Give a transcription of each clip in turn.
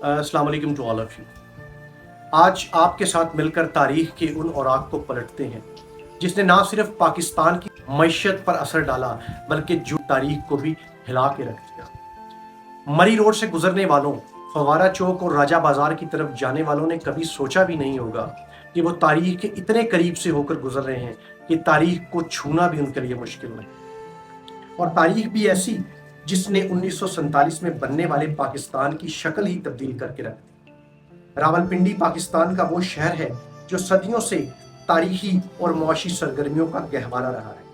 अस्सलाम वालेकुम to all of you. आज आपके साथ मिलकर तारीख के उन औराक को पलटते हैं जिसने ना सिर्फ पाकिस्तान की मईशत पर असर डाला बल्कि जो तारीख को भी हिला के रख दिया। मरी रोड से गुजरने वालों, फवारा चौक और राजा बाजार की तरफ जाने वालों ने कभी सोचा भी नहीं होगा कि वो तारीख के इतने करीब से होकर गुजर रहे हैं कि तारीख को छूना भी उनके लिए मुश्किल नहीं। और तारीख भी ऐसी जिसने 1947 में बनने वाले पाकिस्तान की शक्ल ही तब्दील करके रख दी। रावलपिंडी पाकिस्तान का वो शहर है जो सदियों से तारीखी और मुआशी सरगर्मियों का गहवारा रहा है।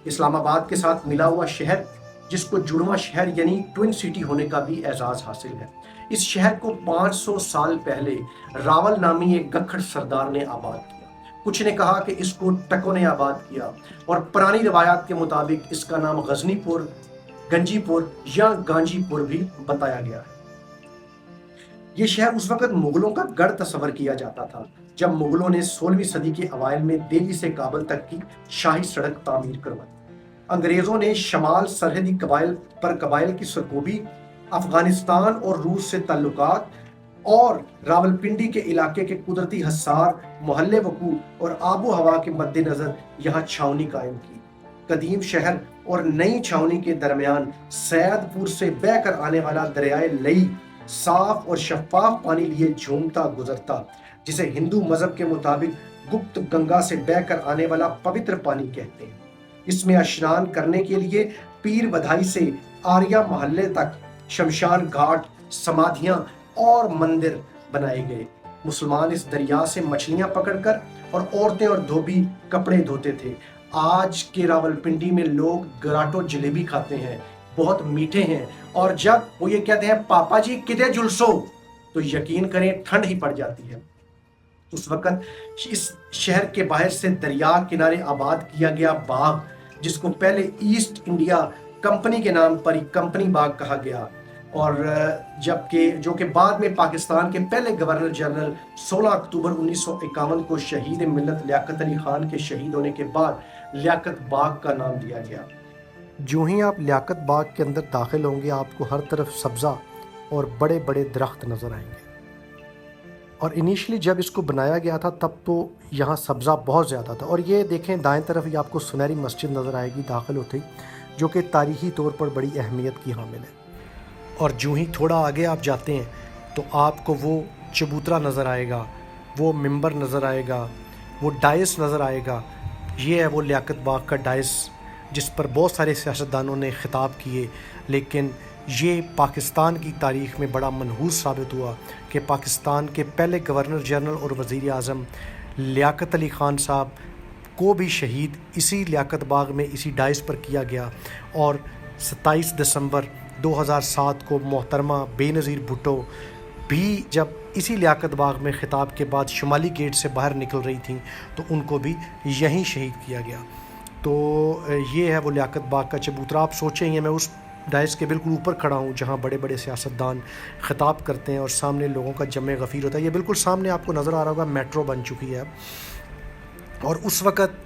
इस्लामाबाद के साथ मिला हुआ शहर जिसको जुड़वा शहर यानी ट्विन सिटी होने का भी एजाज हासिल है। इस शहर को 500 साल पहले रावल नामी एक गखड़ सरदार ने आबाद किया। कुछ ने कहा कि इसको टकों ने आबाद किया और पुरानी रवायात के मुताबिक इसका नाम गजनीपुर, गंजीपुर या गांजीपुर भी बताया गया है। ये शहर उस वक्त मुगलों का गढ़ तस्वर किया जाता था जब मुगलों ने 16वीं सदी के अवाइल में दिल्ली से काबुल तक की शाही सड़क तामीर करवाई। अंग्रेजों ने शमाल सरहदी कबाइल की सरकोबी, अफगानिस्तान और रूस से ताल्लुकात और रावलपिंडी के इलाके के कुदरती हसार, मोहल्ले वकू और आबो हवा के मद्देनजर यहाँ छावनी कायम की। कदीम शहर और नई छावनी के दरमियान सैदपुर से बहकर आने वाला दरियाए लई साफ और शफाफ पानी लिए झूमता गुजरता, जिसे हिंदू मजहब के मुताबिक गुप्त गंगा से बहकर आने वाला पवित्र पानी कहते हैं। इसमें स्नान करने के लिए पीर बधाई से आर्या मोहल्ले तक शमशान घाट, समाधियां और मंदिर बनाए गए। मुसलमान इस दरिया से मछलियां पकड़कर और औरतें और धोबी कपड़े धोते थे। आज के रावलपिंडी में लोग गराटो जलेबी खाते हैं, बहुत मीठे हैं, और जब वो ये कहते हैं पापा जी किधर जुलसो, तो यकीन करें ठंड ही पड़ जाती है। उस वक्त इस शहर के बाहर से दरिया किनारे आबाद किया गया बाग, जिसको पहले ईस्ट इंडिया कंपनी के नाम पर ही कंपनी बाग कहा गया, और जबकि जो कि बाद में पाकिस्तान के पहले गवर्नर जनरल 16 अक्टूबर 1951 को शहीद मिल्लत लियाकत अली खान के शहीद होने के बाद लियाकत बाग का नाम दिया गया। जो ही आप लियाकत बाग के अंदर दाखिल होंगे आपको हर तरफ सब्ज़ा और बड़े बड़े दरख्त नज़र आएंगे। और इनिशियली जब इसको बनाया गया था तब तो यहाँ सब्ज़ा बहुत ज़्यादा था। और ये देखें दाएं तरफ ये आपको सुनहरी मस्जिद नज़र आएगी दाखिल होते ही, जो कि तारीख़ी तौर पर बड़ी अहमियत की हामिल है। और जो ही थोड़ा आगे आप जाते हैं तो आपको वो चबूतरा नज़र आएगा, वो मिंबर नज़र आएगा, वो डाइस नज़र आएगा। ये है वो लियाकत बाग का डाइस जिस पर बहुत सारे सियासतदानों ने ख़िताब किए, लेकिन ये पाकिस्तान की तारीख़ में बड़ा मनहूस साबित हुआ कि पाकिस्तान के पहले गवर्नर जनरल और वज़ीर आज़म लियाकत अली ख़ान साहब को भी शहीद इसी लियाकत बाग में इसी डाइस पर किया गया। और 27 दिसंबर 2007 को मोहतरमा बेनज़ीर भुट्टो भी जब इसी लियाकत बाग में ख़िताब के बाद शुमाली गेट से बाहर निकल रही थीं तो उनको भी यहीं शहीद किया गया। तो ये है वो लियाकत बाग का चबूतरा। आप सोचेंगे मैं उस डाइस के बिल्कुल ऊपर खड़ा हूँ जहाँ बड़े बड़े सियासतदान ख़िताब करते हैं और सामने लोगों का जमे गफ़ीर होता है। ये बिल्कुल सामने आपको नज़र आ रहा होगा, मेट्रो बन चुकी है अब। और उस वक़्त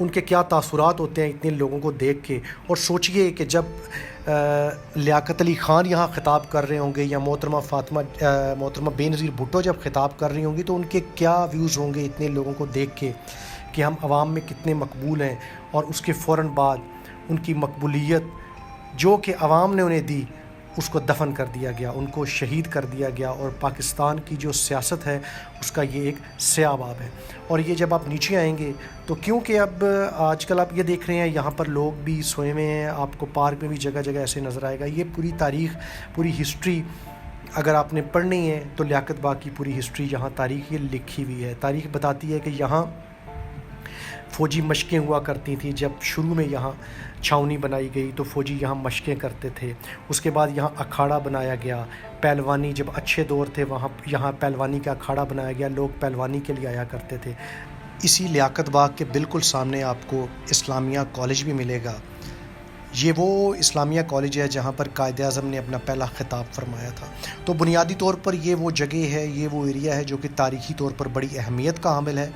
उनके क्या तासुरात होते हैं इतने लोगों को देख के। और सोचिए कि जब लियाकत अली ख़ान यहाँ ख़िताब कर रहे होंगे या मोहतरमा बेनज़ीर भुट्टो जब ख़िताब कर रही होंगी तो उनके क्या व्यूज़ होंगे इतने लोगों को देख के कि हम आवाम में कितने मकबूल हैं। और उसके फ़ौरन बाद उनकी मकबूलियत जो कि आवाम ने उन्हें दी उसको दफन कर दिया गया, उनको शहीद कर दिया गया। और पाकिस्तान की जो सियासत है उसका ये एक स्याबाब है। और ये जब आप नीचे आएंगे तो क्योंकि अब आजकल आप ये देख रहे हैं यहाँ पर लोग भी सोए हुए हैं, आपको पार्क में भी जगह जगह ऐसे नज़र आएगा। ये पूरी तारीख़, पूरी हिस्ट्री अगर आपने पढ़नी है तो लियाकत बाग की पूरी हिस्ट्री यहाँ तारीख़ ये लिखी हुई है। तारीख़ बताती है कि यहाँ फ़ौजी मशक़ें हुआ करती थी। जब शुरू में यहाँ छावनी बनाई गई तो फ़ौजी यहाँ मशक़ें करते थे। उसके बाद यहाँ अखाड़ा बनाया गया, पहलवानी जब अच्छे दौर थे वहाँ यहाँ पहलवानी का अखाड़ा बनाया गया, लोग पहलवानी के लिए आया करते थे। इसी लियाकत बाग के बिल्कुल सामने आपको इस्लामिया कॉलेज भी मिलेगा। ये वो इस्लामिया कॉलेज है जहाँ पर कायद-ए-आज़म ने अपना पहला ख़िताब फरमाया था। तो बुनियादी तौर पर ये वो जगह है, ये वो एरिया है जो कि तारीख़ी तौर पर बड़ी अहमियत का हामिल है।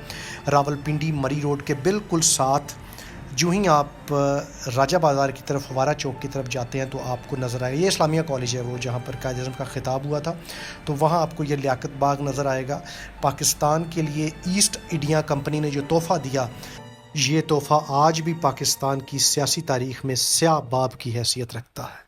रावलपिंडी मरी रोड के बिल्कुल साथ جو ہی آپ راجہ بازار کی طرف فوارہ چوک کی طرف جاتے ہیں تو آپ کو نظر آئے گا، یہ اسلامیہ کالج ہے وہ جہاں پر قائد اعظم کا خطاب ہوا تھا، تو وہاں آپ کو یہ لیاقت باغ نظر آئے گا۔ پاکستان کے لیے ایسٹ انڈیا کمپنی نے جو تحفہ دیا، یہ تحفہ آج بھی پاکستان کی سیاسی تاریخ میں سیاہ باب کی حیثیت رکھتا ہے۔